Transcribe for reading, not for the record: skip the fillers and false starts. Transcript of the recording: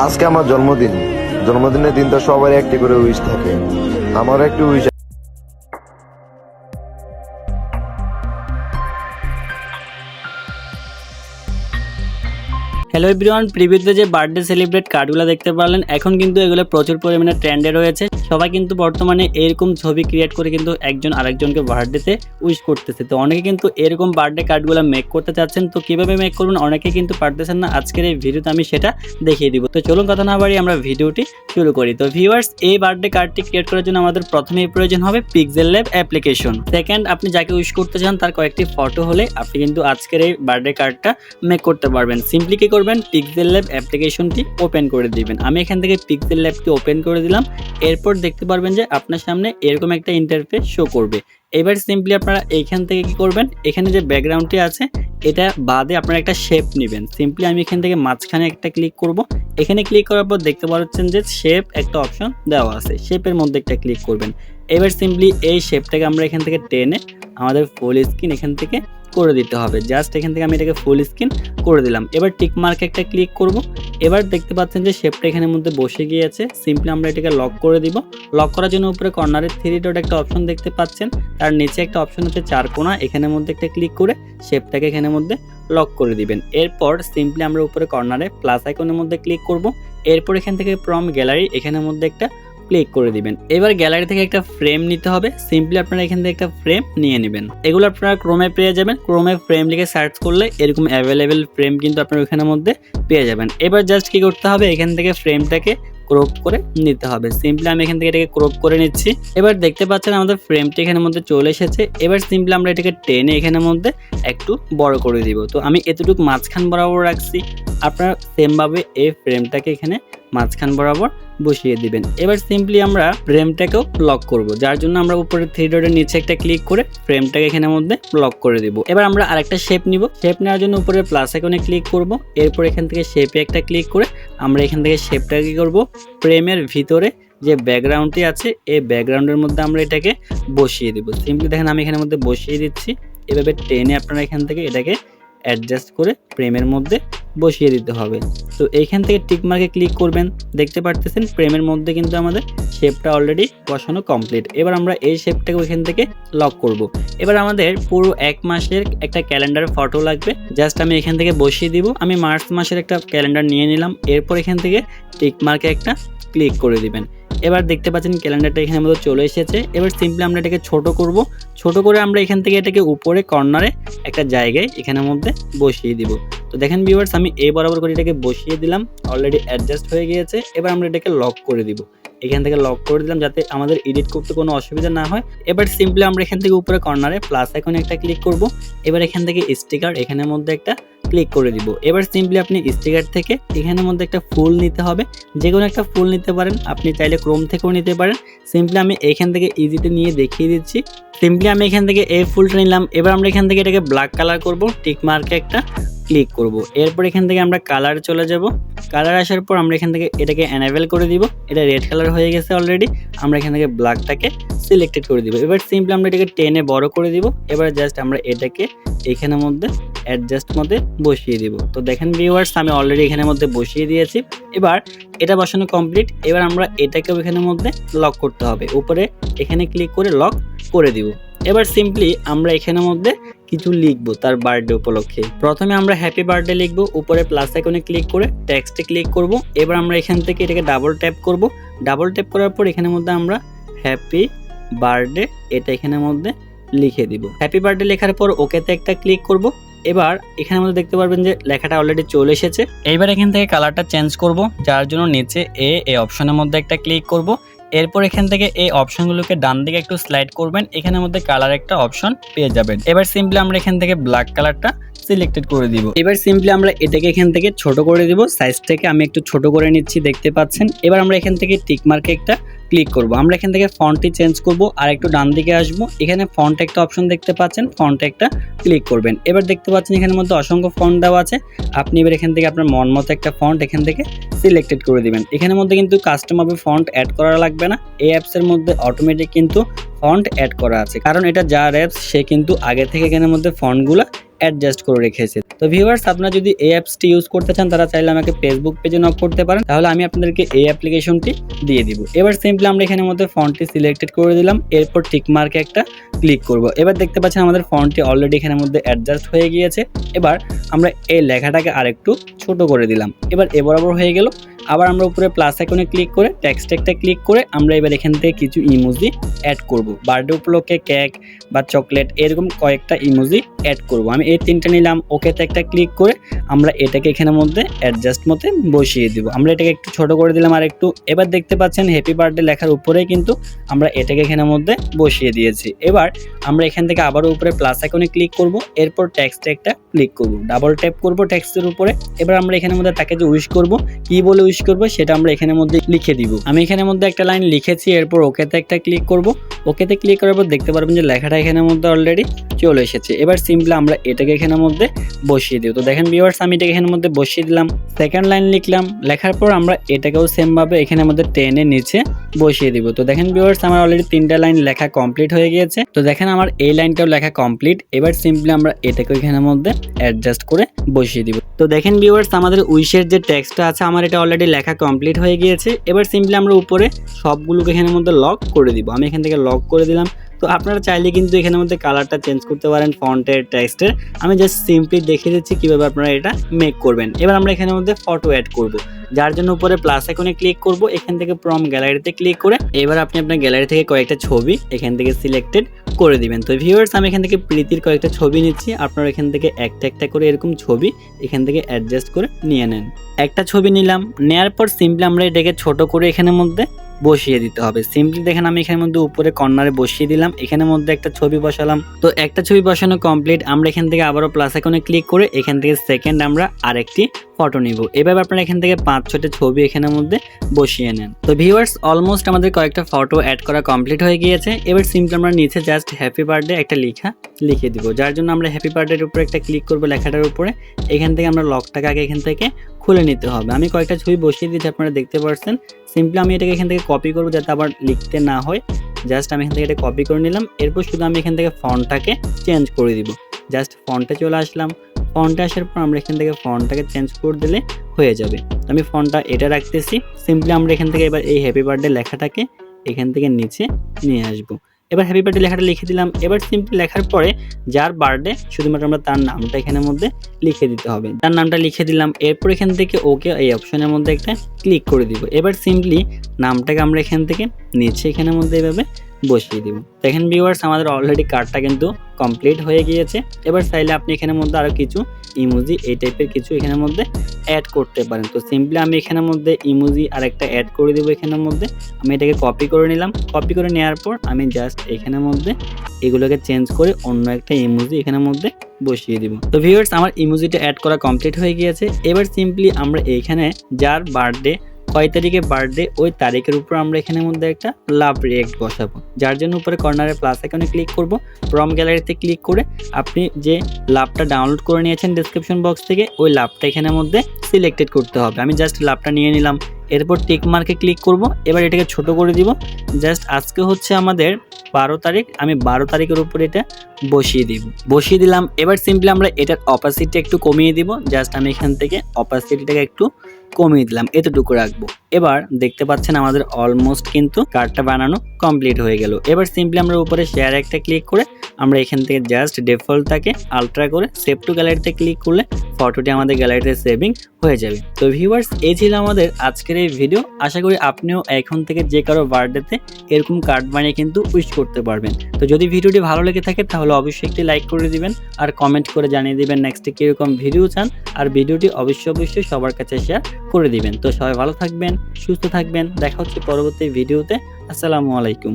আজকে আমার জন্মদিন। জন্মদিনের দিনটা সবার একটি করে উইশ থাকে, আমারও একটি উইশ। হ্যালো এভরিওয়ান, প্রিভিউতে যে বার্থডে সেলিব্রেট কার্ডগুলো দেখতে পারলেন, এখন কিন্তু এগুলো প্রচুর পরিমাণে ট্রেন্ডে রয়েছে। সবাই কিন্তু বর্তমানে এরকম ছবি ক্রিয়েট করে কিন্তু একজন আরেকজনকে বার্থডেতে উইশ করতেছে। তো অনেকে কিন্তু এরকম বার্থডে কার্ডগুলো মেক করতে চাচ্ছেন, তো কিভাবে মেক করবেন অনেকে কিন্তু পারতেছেন না। আজকের এই ভিডিওতে আমি সেটা দেখিয়ে দিব। তো চলুন কথা না বাড়িয়ে আমরা ভিডিওটি শুরু করি। তো ভিউয়ার্স, এই বার্থডে কার্ডটি ক্রিয়েট করার জন্য আমাদের প্রথমেই প্রয়োজন হবে পিক্সেল ল্যাব অ্যাপ্লিকেশন। সেকেন্ড, আপনি যাকে উইশ করতে চান তার কয়েকটি ফটো হলে আপনি কিন্তু আজকের এই বার্থডে কার্ডটা মেক করতে পারবেন। সিম্পলি কি করবেন, পিক্সেল ল্যাব অ্যাপ্লিকেশনটি ওপেন করে দিবেন। আমি এখান থেকে পিক্সেল ল্যাবটি ওপেন করে দিলাম। এরপর দেখতে পারবেন যে আপনার সামনে এরকম একটা ইন্টারফেস শো করবে। এবার সিম্পলি আপনারা এইখান থেকে কি করবেন, এখানে যে ব্যাকগ্রাউন্ডটি আছে এটা বাদে আপনারা একটা শেপ নেবেন। সিম্পলি আমি এখান থেকে মাঝখানে একটা ক্লিক করব। এখানে ক্লিক করার পর দেখতে পাচ্ছেন যে শেপ একটা অপশন দেওয়া আছে, শেপের মধ্যে একটা ক্লিক করবেন। এবার সিম্পলি এই শেপটাকে আমরা এখান থেকে টেনে আমাদের ফুল স্ক্রিন এখান থেকে করে দিতে হবে। জাস্ট এখান থেকে আমি এটাকে ফুল স্ক্রিন করে দিলাম। এবার টিক মার্কে একটা ক্লিক করব। এবার দেখতে পাচ্ছেন যে শেপটা এখানের মধ্যে বসে গিয়েছে। সিম্পলি আমরা এটাকে লক করে দিব। লক করার জন্য উপরে কর্নারে 3 ডট একটা অপশন দেখতে পাচ্ছেন, তার নিচে একটা অপশন আছে 4 কোণা, এখানের মধ্যে একটা ক্লিক করে শেপটাকে এখানের মধ্যে লক করে দিবেন। এরপর সিম্পলি আমরা উপরে কর্নারে প্লাস আইকনের মধ্যে ক্লিক করব। এরপর এখান থেকে ফ্রম গ্যালারি এখানের মধ্যে একটা ক্লিক করে দিবেন। এবার গ্যালারি থেকে একটা ফ্রেম নিতে হবে। সিম্পলি আপনারা এখান থেকে একটা ফ্রেম নিয়ে নেবেন। এগুলো আপনারা ক্রোমে পেয়ে যাবেন। ক্রোমে ফ্রেম লিখে সার্চ করলে এরকম অ্যাভেলেবেল ফ্রেম কিন্তু আপনারা ওখানের মধ্যে পেয়ে যাবেন। এবার জাস্ট কি করতে হবে, এখান থেকে ফ্রেমটাকে ক্রপ করে নিতে হবে। সিম্পলি আমি এখান থেকে এটাকে ক্রপ করে নিচ্ছি। এবার দেখতে পাচ্ছেন আমাদের ফ্রেমটি এখানের মধ্যে চলে এসেছে। এবার সিম্পলি আমরা এটাকে টেনে এখানের মধ্যে একটু বড় করে দিব। তো আমি এতটুকু মাঝখান বরাবর রাখছি, আপনারা সেমভাবে এই ফ্রেমটাকে এখানে মাঝখান বরাবর বসিয়ে দিবেন। এবার সিম্পলি আমরা ফ্রেমটাকেও লক করব, যার জন্য আমরা উপরে 3 ডটের নিচে একটা ক্লিক করে ফ্রেমটাকে এখানের মধ্যে লক করে দিব। এবার আমরা আরেকটা শেপ নিব। শেপ নেওয়ার জন্য উপরে প্লাস আইকনে ক্লিক করব। এরপর এখান থেকে শেপে একটা ক্লিক করে আমরা এখান থেকে শেপটাকে কি করব, ফ্রেমের ভিতরে যে ব্যাকগ্রাউন্ডটি আছে এই ব্যাকগ্রাউন্ডের মধ্যে আমরা এটাকে বসিয়ে দিব। সিম্পলি দেখেন আমি এখানের মধ্যে বসিয়ে দিচ্ছি। এভাবে টেনে আপনারা এখান থেকে এটাকে অ্যাডজাস্ট করে ফ্রেমের মধ্যে বসিয়ে দিতে হবে। তো এইখান থেকে টিক মার্কে ক্লিক করবেন। দেখতে পারতেছেন ফ্রেমের মধ্যে কিন্তু আমাদের শেপটা অলরেডি বসানো কমপ্লিট। এবার আমরা এই শেপটাকে ওইখান থেকে লক করব। এবার আমাদের পুরো 1 মাসের একটা ক্যালেন্ডার ফটো লাগবে। জাস্ট আমি এখান থেকে বসিয়ে দিব। আমি মার্চ মাসের একটা ক্যালেন্ডার নিয়ে নিলাম। এরপর এখান থেকে টিক মার্কে একটা ক্লিক করে দিবেন। এবার দেখতে পাচ্ছেন ক্যালেন্ডারটা এখানের মধ্যে চলে এসেছে। এবার সিম্পলি আমরা এটাকে ছোট করব। ছোট করে আমরা এখান থেকে এটাকে উপরে কর্নারে একটা জায়গায় এখানের মধ্যে বসিয়ে দিব। তো দেখেন ভিউয়ার্স, আমি এই বরাবর করে এটাকে বসিয়ে দিলাম। অলরেডি অ্যাডজাস্ট হয়ে গিয়েছে। এবার আমরা এটাকে লক করে দিব। এখান থেকে লক করে দিলাম যাতে আমাদের এডিট করতে কোনো অসুবিধা না হয়। এবার সিম্পলি আমরা এখান থেকে উপরে কর্নারে প্লাস আইকনে একটা ক্লিক করব। এবার এখান থেকে স্টিকার এখানের মধ্যে একটা ক্লিক করে দিব। এবার সিম্পলি আপনি স্টিকার থেকে এখানের মধ্যে একটা ফুল নিতে হবে। যে কোনো একটা ফুল নিতে পারেন, আপনি চাইলে ক্রোম থেকেও নিতে পারেন। সিম্পলি আমি এখান থেকে ইজিতে নিয়ে দেখিয়ে দিচ্ছি। সিম্পলি আমি এখান থেকে এই ফুলটা নিলাম। এবার আমরা এখান থেকে এটাকে ব্ল্যাক কালার করব। টিক মার্কে একটা ক্লিক করব। এরপর এখান থেকে আমরা কালার চলে যাব। কালার আসার পর আমরা এখান থেকে এটাকে এনেবল করে দিব। এটা রেড কালার হয়ে গেছে অলরেডি। আমরা এখান থেকে ব্ল্যাকটাকে সিলেক্টেড করে দিব। এবার সিম্পলি আমরা এটাকে টেনে বড় করে দিব। এবার জাস্ট আমরা এটাকে এখানের মধ্যে অ্যাডজাস্ট মধ্যে বসিয়ে দিব। তো দেখেন ভিউয়ার্স, আমি অলরেডি এখানের মধ্যে বসিয়ে দিয়েছি। এবার এটা বসানো কমপ্লিট। এবার আমরা এটাকেও এখানের মধ্যে লক করতে হবে। উপরে এখানে ক্লিক করে লক করে দিব। এবার সিম্পলি আমরা এখানের মধ্যে কিছু লিখবো তার বার্থডে উপলক্ষে। প্রথমে আমরা হ্যাপি বার্থডে লিখবো। উপরে প্লাস আইকনে ক্লিক করে টেক্সটে ক্লিক করব। এবার আমরা এখান থেকে এটাকে ডাবল ট্যাপ করব। ডাবল ট্যাপ করার পর এখানের মধ্যে আমরা হ্যাপি বার্থডে এটা এখানের মধ্যে লিখে দিব। হ্যাপি বার্থডে লেখার পর ওকেতে একটা ক্লিক করব। এবার এখানের মধ্যে দেখতে পারবেন যে লেখাটা অলরেডি চলে এসেছে। এইবার এখান থেকে কালারটা চেঞ্জ করব, যার জন্য নিচে এই অপশনের মধ্যে একটা ক্লিক করব। এরপর এখান থেকে এই অপশনগুলোকে ডান দিকে একটু স্লাইড করবেন। এখানের মধ্যে কালার একটা অপশন পেয়ে যাবেন। এবার সিম্পলি আমরা এখান থেকে ব্ল্যাক কালারটা সিলেক্টেড করে দিব। এবার সিম্পলি আমরা এটাকে এখান থেকে ছোট করে দিব। সাইজটাকে আমি একটু ছোট করে নিচ্ছি, দেখতে পাচ্ছেন। এবার আমরা এখান থেকে টিক মার্কে একটা ক্লিক করব। আমরা এখান থেকে ফন্টটি চেঞ্জ করব আর একটু ডান দিকে আসব। এখানে ফন্ট একটা অপশন দেখতে পাচ্ছেন, ফন্টে একটা ক্লিক করবেন। এবার দেখতে পাচ্ছেন এখানের মধ্যে অসংখ্য ফন্ট দেওয়া আছে। আপনি এবার এখান থেকে আপনার মন মতো একটা ফন্ট এখান থেকে সিলেক্টেড করে দিবেন। এখানের মধ্যে কিন্তু কাস্টমভাবে ফন্ট অ্যাড করা লাগবে না। এই অ্যাপসের মধ্যে অটোমেটিক কিন্তু ফন্ট অ্যাড করা আছে, কারণ এটা যার অ্যাপস সে কিন্তু আগে থেকে এখানের মধ্যে ফন্টগুলো অ্যাডজাস্ট করে রেখেছে। তো ভিউয়ার্স, আপনারা যদি এই অ্যাপসটি ইউজ করতে চান তারা চাইলে আমাকে ফেসবুক পেজে নক করতে পারেন, তাহলে আমি আপনাদেরকে এই অ্যাপ্লিকেশনটি দিয়ে দিব। এবার সিম্পলি আমরা এখানের মধ্যে ফন্টটি সিলেক্টেড করে দিলাম, এরপর টিক মার্কে একটা ক্লিক করব। এবার দেখতে পাচ্ছেন আমাদের ফন্টটি অলরেডি এখানের মধ্যে অ্যাডজাস্ট হয়ে গিয়েছে। এবার আমরা এই লেখাটাকে আরেকটু ছোট করে দিলাম, এবার এ বরাবর হয়ে গেল। আবার আমরা উপরে প্লাস আইকনে ক্লিক করে টেক্সট একটা ক্লিক করে আমরা এবার এখান থেকে কিছু ইমোজি অ্যাড করব। বার্থডে উপলক্ষে কেক বা চকলেট এরকম কয়েকটা ইমোজি অ্যাড করব। আমি এই তিনটা নিলাম, ওকেতে একটা ক্লিক করে আমরা এটাকে এখানের মধ্যে অ্যাডজাস্ট মতে বসিয়ে দিব। আমরা এটাকে একটু ছোট করে দিলাম আর একটু। এবার দেখতে পাচ্ছেন হ্যাপি বার্থডে লেখার উপরেই কিন্তু আমরা এটাকে এখানের মধ্যে বসিয়ে দিয়েছি। এবার আমরা এখান থেকে আবারও উপরে প্লাস আইকনে ক্লিক করব, এরপর টেক্সটে একটা ক্লিক করব, ডাবল ট্যাপ করব টেক্সটের উপরে। এবার আমরা এখানের মধ্যে তাকে যে উইশ করব, কি বলে উইশ করব সেটা আমরা এখানের মধ্যে লিখে দিব। আমি এখানের মধ্যে একটা লাইন লিখেছি, এরপর ওকেতে একটা ক্লিক করব। ওকেতে ক্লিক করার পর দেখতে পারবেন যে লেখাটা এখানের মধ্যে অলরেডি চলে এসেছে। এবার সিম্পলি আমরা এটাকে এখানের মধ্যে বসিয়ে দিব। তো দেখেন ভিউয়ার্স, আমি এটাকে এখানের মধ্যে বসিয়ে দিলাম, সেকেন্ড লাইন লিখলাম, লেখার পর আমরা এটাকেও সেম ভাবে এখানের মধ্যে টেনে নিচে বসিয়ে দিব। তো দেখেন ভিউয়ার্স, আমার অলরেডি তিনটা লাইন লেখা কমপ্লিট হয়ে গিয়েছে। তো দেখেন আমার এই লাইনটাও লেখা কমপ্লিট। এবার সিম্পলি আমরা এটাকে এখানের মধ্যে অ্যাডজাস্ট করে বসিয়ে দিব। তো দেখেন ভিউয়ার্স, আমাদের উইশের যে টেক্সটটা আছে আমার এটা অলরেডি লেখা কমপ্লিট হয়ে গিয়েছে। এবার সিম্পলি আমরা উপরে সবগুলোকে এখানের মধ্যে লক করে দিব। আমি এখান থেকে লক করে দিলাম। তো আপনারা চাইলে কিন্তু এখানের মধ্যে কালারটা চেঞ্জ করতে পারেন ফন্টের, টেক্সটের। আমি জাস্ট সিম্পলি দেখিয়ে দিচ্ছি কিভাবে আপনারা এটা মেক করবেন। এবার আমরা এখানের মধ্যে ফটো অ্যাড করব, যার জন্য উপরে প্লাস আইকনে ক্লিক করব, এখান থেকে ফ্রম গ্যালারিতে ক্লিক করে এবার আপনি আপনার গ্যালারি থেকে কয়েকটা ছবি এখান থেকে সিলেক্টেড করে দিবেন। তো ভিউয়ার্স, আমি এখান থেকে প্রীতির কয়েকটা ছবি নিচ্ছি, আপনারা এখান থেকে একটা একটা করে এরকম ছবি এখান থেকে অ্যাডজাস্ট করে নিয়ে নেন। একটা ছবি নিলাম, নেয়ার পর সিম্পলি আমরা এটাকে ছোট করে এখানের মধ্যে বসিয়ে দিতে হবে। সিম্পলি দেখেন আমি এখানের মধ্যে উপরে কর্নারে বসিয়ে দিলাম, এখানের মধ্যে একটা ছবি বসালাম। তো একটা ছবি বসানো কমপ্লিট। আমরা এখান থেকে আবারও প্লাস আইকনে ক্লিক করে এখান থেকে সেকেন্ড আমরা আরেকটি ফটো নিব। এভাবে আপনারা এখান থেকে 5-6টা ছবি এখানের মধ্যে বসিয়ে নেন। তো ভিউয়ার্স, অলমোস্ট আমাদের কয়েকটা ফটো অ্যাড করা কমপ্লিট হয়ে গিয়েছে। এবার সিম্পলি আমরা নিচে জাস্ট হ্যাপি বার্থডে একটা লেখা লিখে দিব, যার জন্য আমরা হ্যাপি বার্থডের উপরে একটা ক্লিক করবো লেখাটার উপরে। এখান থেকে আমরা লকটাকে আগে এখান থেকে খুলে নিতে হবে। আমি কয়েকটা ছবি বসিয়ে দিয়েছি, আপনারা দেখতে পাচ্ছেন। সিম্পলি আমি এটাকে এখান থেকে কপি করবো যাতে আবার লিখতে না হয়। জাস্ট আমি এখান থেকে এটা কপি করে নিলাম, এরপর শুধু আমি এখান থেকে ফন্টটাকে চেঞ্জ করে দিব। জাস্ট ফন্টে চলে আসলাম, ফন্টে আসার পর আমরা এখান থেকে ফন্টটাকে চেঞ্জ করে দিলে হয়ে যাবে। আমি ফন্টটা এটা রাখতেছি। সিম্পলি আমরা এখান থেকে এবার এই হ্যাপি বার্থডে লেখাটাকে এখান থেকে নিচে নিয়ে আসবো। এবার হ্যাপি বার্থডে লেখাটা লিখে দিলাম। এবার সিম্পলি লেখার পরে যার বার্থডে শুধুমাত্র আমরা তার নামটা এখানের মধ্যে লিখে দিতে হবে। তার নামটা লিখে দিলাম, এরপর এখান থেকে ওকে এই অপশনের মধ্যে একটা ক্লিক করে দিব। এবার সিম্পলি নামটাকে আমরা এখান থেকে নিচে এখানের মধ্যে এভাবে বসিয়ে দিব। দেখেন ভিউয়ার্স, আমাদের অলরেডি কার্ডটা কিন্তু কমপ্লিট হয়ে গিয়েছে। এবার চাইলে আপনি এখানের মধ্যে আরো কিছু ইমোজি এই টাইপের কিছু এখানের মধ্যে অ্যাড করতে পারেন। তো সিম্পলি আমি এখানের মধ্যে ইমোজি আর একটা অ্যাড করে দেবো। এখানের মধ্যে আমি এটাকে কপি করে নিলাম, কপি করে নেওয়ার পর আমি জাস্ট এখানের মধ্যে এগুলোকে চেঞ্জ করে অন্য একটা ইমোজি এখানের মধ্যে বসিয়ে দিব। তো ভিউয়ার্স, আমার ইমোজিটা অ্যাড করা কমপ্লিট হয়ে গিয়েছে। এবার সিম্পলি আমরা এইখানে যার বার্থডে কয় তারিখে বার্থডে ওই তারিখের উপর আমরা এখানের মধ্যে একটা লাভ রিয়েক্ট বসাবো, যার জন্য উপরে কর্নারে প্লাস আইকনে ক্লিক করব, ফ্রম গ্যালারিতে ক্লিক করে আপনি যে লাভটা ডাউনলোড করে নিয়েছেন ডেসক্রিপশন বক্স থেকে ওই লাভটা এখানের মধ্যে সিলেক্টেড করতে হবে। আমি জাস্ট লাভটা নিয়ে নিলাম, এরপর টিক মার্কে ক্লিক করব। এবার এটাকে ছোট করে দিব। জাস্ট আজকে হচ্ছে আমাদের 12 তারিখ, আমি 12 তারিখের উপর এটা বসিয়ে দিলাম। এবার সিম্পলি আমরা এটার অপাসিটি একটু কমিয়ে দিব। জাস্ট আমি এখান থেকে অপাসিটিটাকে একটু কমিয়ে দিলাম, এতটুকু রাখবো। এবার দেখতে পাচ্ছেন আমাদের অলমোস্ট কিন্তু কার্ডটা বানানো কমপ্লিট হয়ে গেল। এবার সিম্পলি আমরা উপরে শেয়ার একটা ক্লিক করে আমরা এখান থেকে জাস্ট ডিফল্টটাকে আলট্রা করে সেভ টু গ্যালারিতে ক্লিক করলে ফটোটি আমাদের গ্যালারিতে সেভিং হয়ে যাবে। তো ভিউয়ার্স, এই ছিল আমাদের আজকের এই ভিডিও। আশা করি আপনিও এখন থেকে যে কারো বার্থডেতে এরকম কার্ড বানিয়ে কিন্তু উইশ করতে পারবেন। তো যদি ভিডিওটি ভালো লেগে থাকে তাহলে অবশ্যই একটি লাইক করে দিবেন আর কমেন্ট করে জানিয়ে দিবেন নেক্সটে কিরকম ভিডিও চান, আর ভিডিওটি অবশ্যই সবার কাছে শেয়ার করে দিবেন। তো সবাই ভালো থাকবেন, সুস্থ থাকবেন, দেখা হচ্ছে পরবর্তী ভিডিওতে। আসসালামু আলাইকুম।